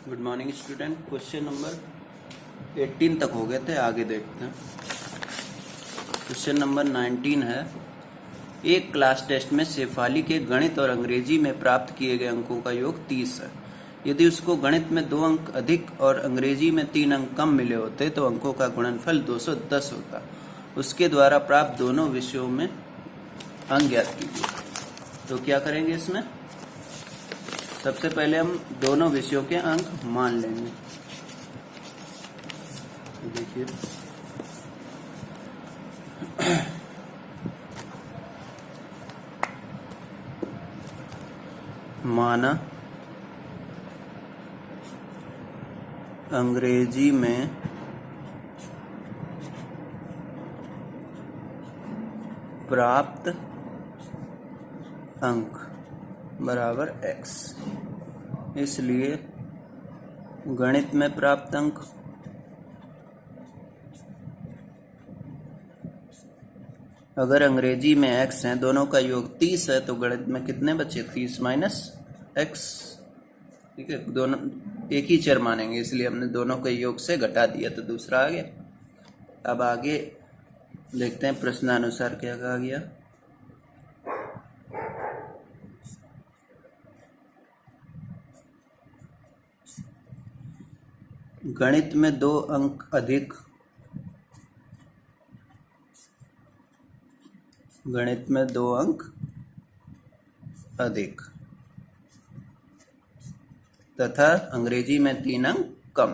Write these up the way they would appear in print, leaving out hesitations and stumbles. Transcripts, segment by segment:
Good morning student. Question number 18 तक हो गए थे, आगे देखते हैं। क्वेश्चन नंबर 19 है, एक क्लास टेस्ट में शेफाली के गणित और अंग्रेजी में प्राप्त किए गए अंकों का योग 30 है। यदि उसको गणित में 2 अंक अधिक और अंग्रेजी में 3 अंक कम मिले होते तो अंकों का गुणनफल 210 होता। उसके द्वारा प्राप्त दोनों विषयों में अंक ज्ञात कीजिए। तो क्या करेंगे इसमें? सबसे पहले हम दोनों विषयों के अंक मान लेंगे। देखिए, माना अंग्रेजी में प्राप्त अंक बराबर x, इसलिए गणित में प्राप्त अंक अगर अंग्रेजी में x है, दोनों का योग 30 है, तो गणित में कितने बचे? 30 माइनस x। ठीक है, दोनों एक ही चर मानेंगे, इसलिए हमने दोनों के योग से घटा दिया, तो दूसरा आ गया। अब आगे देखते हैं प्रश्नानुसार क्या कहा गया। गणित में 2 अंक अधिक, गणित में 2 अंक अधिक तथा अंग्रेजी में 3 अंक कम,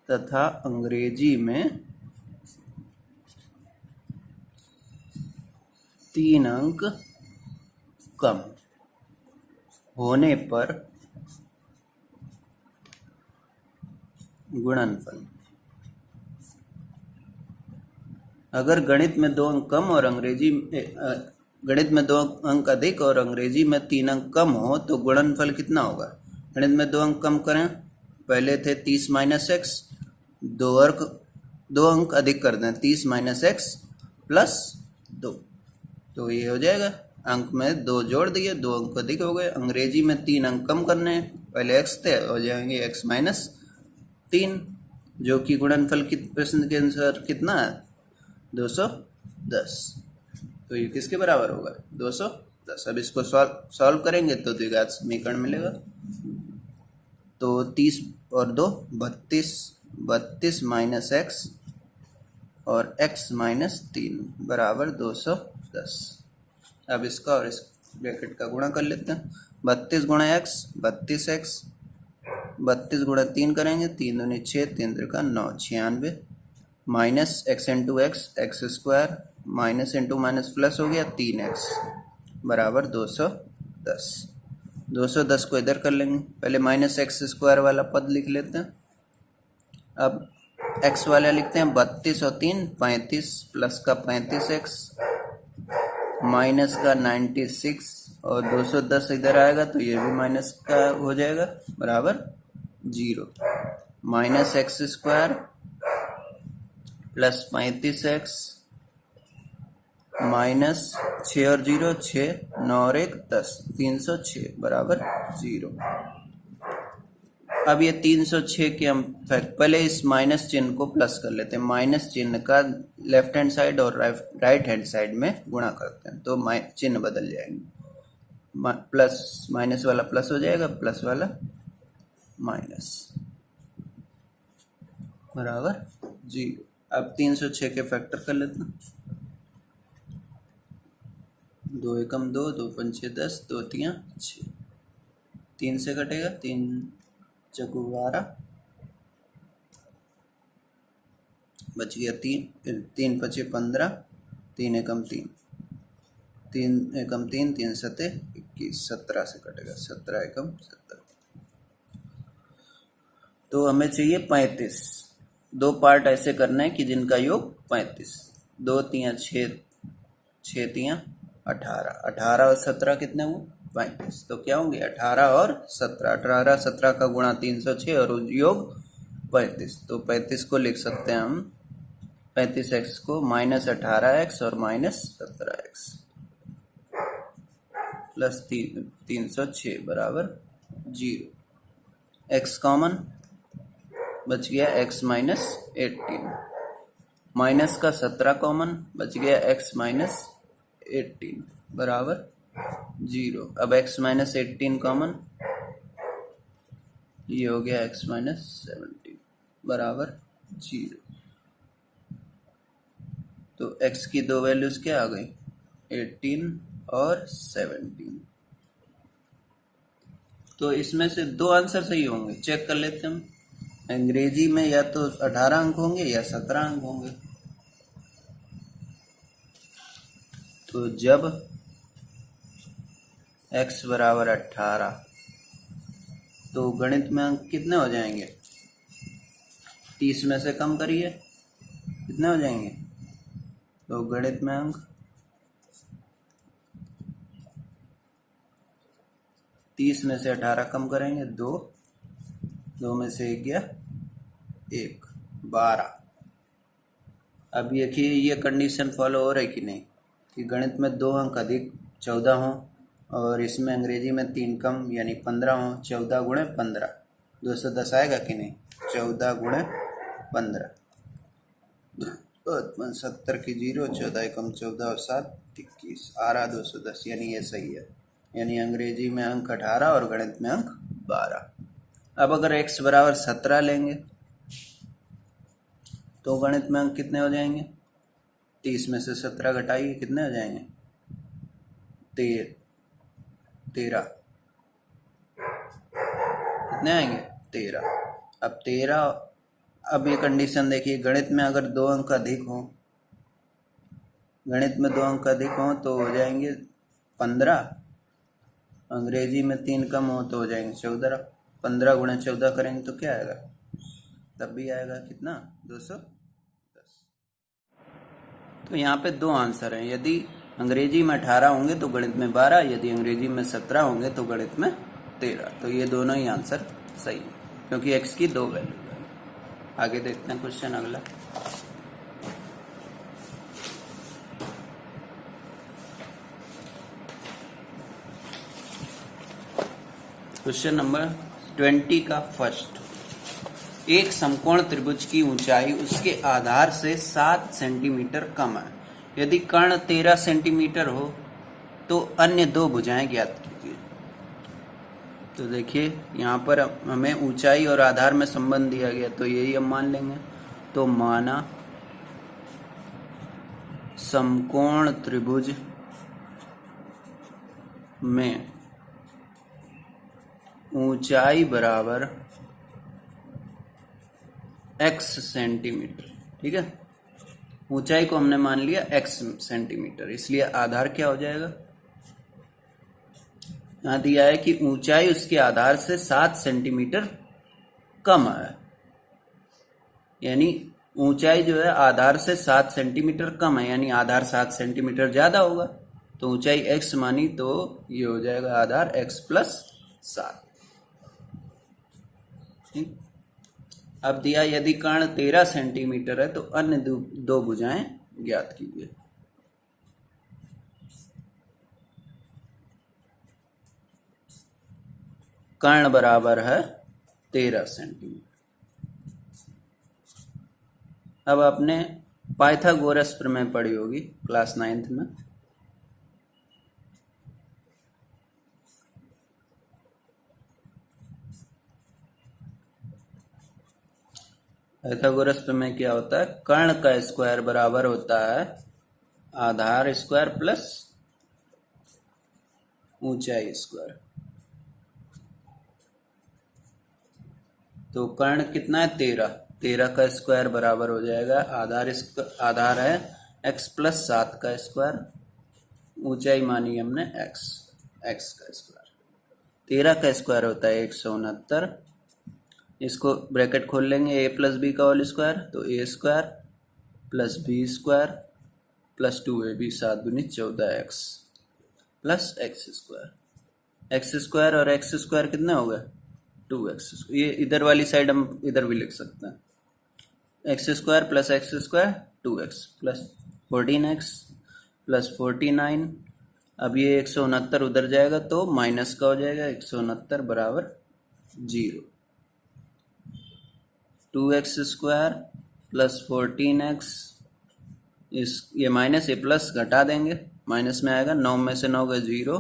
तथा अंग्रेजी में 3 अंक कम होने पर गुणनफल। अगर गणित में 2 अंक कम और गणित में 2 अंक अधिक और अंग्रेजी में 3 अंक कम हो तो गुणनफल कितना होगा? गणित में 2 अंक कम करें, पहले थे 30 माइनस एक्स, 2 अंक अधिक कर दें, 30 माइनस एक्स प्लस 2, तो ये हो जाएगा। अंक में 2 जोड़ दिए, 2 अंक अधिक हो गए। अंग्रेजी में 3 अंक कम करने हैं, पहले एक्स थे, हो जाएंगे एक्स माइनस 3, जो कि गुणनफल प्रश्न के अनुसार कितना है? 210। तो ये किसके बराबर होगा? 210। अब इसको सॉल्व करेंगे तो द्विघात समीकरण मिलेगा। तो 30 और 2 32, 32 माइनस एक्स और x माइनस 3 बराबर 210। अब इसका और इस ब्रैकेट का गुणा कर लेते हैं। 32 गुणा x 32x, 32 गुणा 3 करेंगे, 3 दूनी 6, 3 Trika 9, 96 minus x into x, x square minus into minus plus हो गया 3x बराबर 210। 210 को इधर कर लेंगे, पहले माइनस एक्स स्क्वायर वाला पद लिख लेते हैं। अब x वाला लिखते हैं 32 और 3 35 प्लस का 35x माइनस का 96 और 210 इधर आएगा तो ये भी माइनस का हो जाएगा बराबर 0। Minus x square plus 35x minus 6 और 0 6, 9 और 1 10, 306 बराबर 0। अब ये 306 के हम पहले इस माइनस चिन्ह को प्लस कर लेते हैं। माइनस चिन्ह का लेफ्ट हैंड साइड और राइट हैंड साइड में गुणा करते हैं तो चिन्ह बदल जाएंगे। प्लस माइनस वाला प्लस हो जाएगा, प्लस वाला माइनस बराबर 0। अब 306 के फैक्टर कर लेते हैं। 2 एकम 2, 2 पंचे 10, 2 तियां 6, 3 से कटेगा, 3 चकु 12, बच गया 3, 3 पचे 15, 3 एकम 3, 3 एकम 3, 3 सते 21, 17 से कटेगा, 17 एकम 17। तो हमें चाहिए 35। 2 पार्ट ऐसे करने हैं कि जिनका योग 35, 2 तियां 6, 6 तियां 18, 18 और 17 कितने हुए? 35। तो क्या होंगे? 18 और 17, 18 17 का गुणा 306 और योग 35। तो 35 को लिख सकते हैं हम, 35x को माइनस 18x और माइनस 17x। प्लस 306 बराबर 0। x कॉमन बच गया x माइनस 18, माइनस का 17 कॉमन बच गया x माइनस 18 बराबर 0। अब x माइनस 18 कॉमन, ये हो गया x माइनस 17 बराबर 0। तो x की दो वैल्यूज क्या आ गई, 18 और 17। तो इसमें से दो आंसर सही होंगे, चेक कर लेते हैं हम। अंग्रेजी में या तो 18 अंक होंगे या 17 अंक होंगे। तो जब x बराबर 18 तो गणित में अंक कितने हो जाएंगे, 30 में से कम करिए, कितने हो जाएंगे। तो गणित में अंक 30 में से 18 कम करेंगे, 2, 2 में से 1 गया 1, 12। अब देखिए ये कंडीशन फॉलो हो रही कि नहीं, कि गणित में 2 अंक अधिक 14 हों और इसमें अंग्रेजी में 3 कम यानी 15 हों। 14 गुणे 15 210 आएगा कि नहीं, 14 गुणे 15 70 की 0, 14 कम 14 और 7 21 आ रहा 210, यानी ये सही है। यानी अंग्रेजी में अंक 18 और गणित में अंक 12। अब अगर x बराबर 17 लेंगे तो गणित में अंक कितने हो जाएंगे, 30 में से 17 घटाइए, कितने हो जाएंगे, 13। कितने आएंगे, 13। अब 13, अब ये कंडीशन देखिए, गणित में अगर 2 अंक अधिक हों, गणित में 2 अंक अधिक हों तो हो जाएंगे 15, अंग्रेजी में 3 कम हो तो हो जाएंगे 14। 15 गुणे 14 करेंगे तो क्या आएगा, तब भी आएगा कितना, 210। तो यहाँ पे 2 आंसर हैं, यदि अंग्रेजी में 18 होंगे तो गणित में 12, यदि अंग्रेजी में 17 होंगे तो गणित में 13। तो ये दोनों ही आंसर सही है क्योंकि x की 2 वैल्यू है। आगे देखते हैं क्वेश्चन अगला। क्वेश्चन नंबर 20 का फर्स्ट, एक समकोण त्रिभुज की ऊंचाई उसके आधार से 7 सेंटीमीटर कम है। यदि कर्ण 13 सेंटीमीटर हो तो अन्य दो भुजाएं ज्ञात कीजिए। तो देखिए यहाँ पर हमें ऊंचाई और आधार में संबंध दिया गया, तो यही हम मान लेंगे। तो माना समकोण त्रिभुज में ऊंचाई बराबर x सेंटीमीटर, ठीक है। ऊंचाई को हमने मान लिया x सेंटीमीटर, इसलिए आधार क्या हो जाएगा, यहां दिया है कि ऊंचाई उसके आधार से 7 सेंटीमीटर कम है, यानी ऊंचाई जो है आधार से 7 सेंटीमीटर कम है, यानी आधार 7 सेंटीमीटर ज्यादा होगा। तो ऊंचाई x मानी तो ये हो जाएगा आधार x प्लस 7। ठीक, अब दिया यदि कर्ण 13 सेंटीमीटर है तो अन्य दो भुजाएं ज्ञात कीजिए। कर्ण बराबर है 13 सेंटीमीटर। अब आपने पाइथागोरस प्रमेय पढ़ी होगी क्लास 9th में। पाइथागोरस प्रमेय क्या होता है, कर्ण का स्क्वायर बराबर होता है आधार स्क्वायर प्लस ऊंचाई स्क्वायर। तो कर्ण कितना है 13, 13 का स्क्वायर बराबर हो जाएगा आधार है x प्लस 7 का स्क्वायर, ऊंचाई मानी हमने x का स्क्वायर। 13 का स्क्वायर होता है 169, इसको ब्रैकेट खोल लेंगे a प्लस बी का होल स्क्वायर, तो a square plus B square plus 2ab 7 दूनी 14x plus x square. x square और x स्क्वायर कितना हो गया 2x। ये इधर वाली साइड हम इधर भी लिख सकते हैं, x square plus x square 2x plus 14x plus 49 अब ये 169 उधर जाएगा तो माइनस का हो जाएगा, 169 बराबर 0। 2x² प्लस 14x, इस ये माइनस ये प्लस घटा देंगे, माइनस में आएगा, 9 में से 9 गए 0,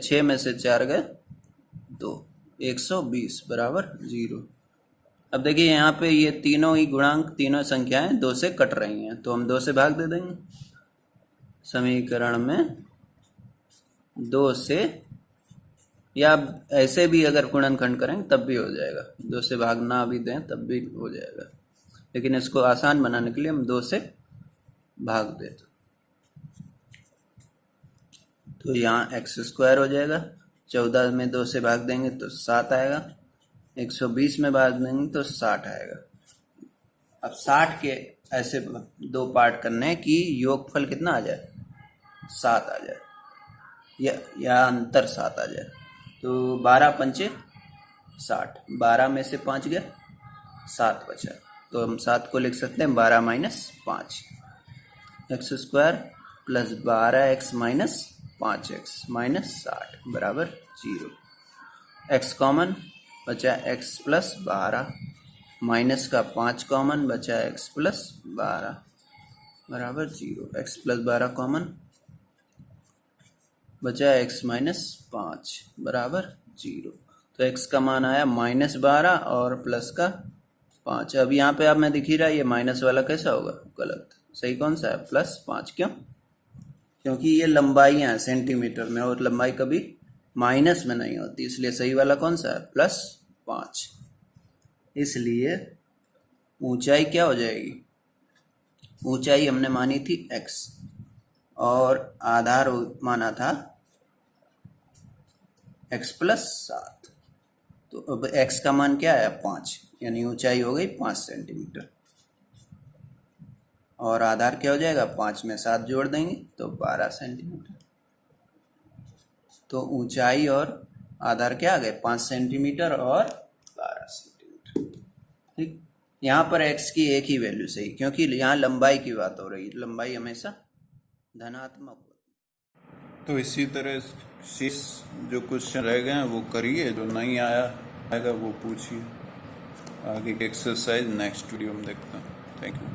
6 में से 4 गए 2, 120 बराबर 0। अब देखिए यहाँ पे ये तीनों ही गुणांक, तीनों संख्याएं 2 से कट रही हैं, तो हम 2 से भाग दे देंगे। समीकरण में 2 से, या ऐसे भी अगर गुणनखंड करेंगे तब भी हो जाएगा, 2 से भाग ना भी दें तब भी हो जाएगा, लेकिन इसको आसान बनाने के लिए हम 2 से भाग देते। तो यहाँ x² हो जाएगा, 14 में 2 से भाग देंगे तो 7 आएगा, 120 में भाग देंगे तो 60 आएगा। अब 60 के ऐसे 2 पार्ट करने हैं कि योगफल कितना आ जाए, 7 आ जाए, या अंतर 7 आ जाए। तो 12 पंचे 60, 12 में से 5 गया, 7 बचा, तो हम 7 को लिख सकते हैं 12 minus 5, x² plus 12x minus 5x minus 60 बराबर 0। x कॉमन बचा x प्लस 12, माइनस का 5 कॉमन बचा x प्लस 12 बराबर 0। x प्लस 12 कॉमन बचा x माइनस 5 बराबर 0। तो x का मान आया -12 और प्लस का 5। अब यहाँ पे आप में दिख ही रहा है ये माइनस वाला कैसा होगा, गलत। सही कौन सा है, +5। क्यों? क्योंकि ये लंबाइयाँ हैं सेंटीमीटर में और लंबाई कभी माइनस में नहीं होती, इसलिए सही वाला कौन सा है, +5। इसलिए ऊंचाई क्या हो जाएगी, ऊंचाई हमने मानी थी x और आधार माना था x प्लस 7। तो अब x का मान क्या है, 5, यानी ऊंचाई हो गई 5 सेंटीमीटर, और आधार क्या हो जाएगा, 5 में 7 जोड़ देंगे तो 12 सेंटीमीटर। तो ऊंचाई और आधार क्या आ गए, 5 सेंटीमीटर और 12 सेंटीमीटर। ठीक, यहाँ पर x की एक ही वैल्यू सही, क्योंकि यहाँ लंबाई की बात हो रही है, लंबाई हमेशा धनात्मक होती है। तो इसी तरह शेष जो क्वेश्चन रह गए हैं वो करिए, जो नहीं आएगा वो पूछिए। आगे की एक्सरसाइज नेक्स्ट वीडियो में देखते हैं। Thank you.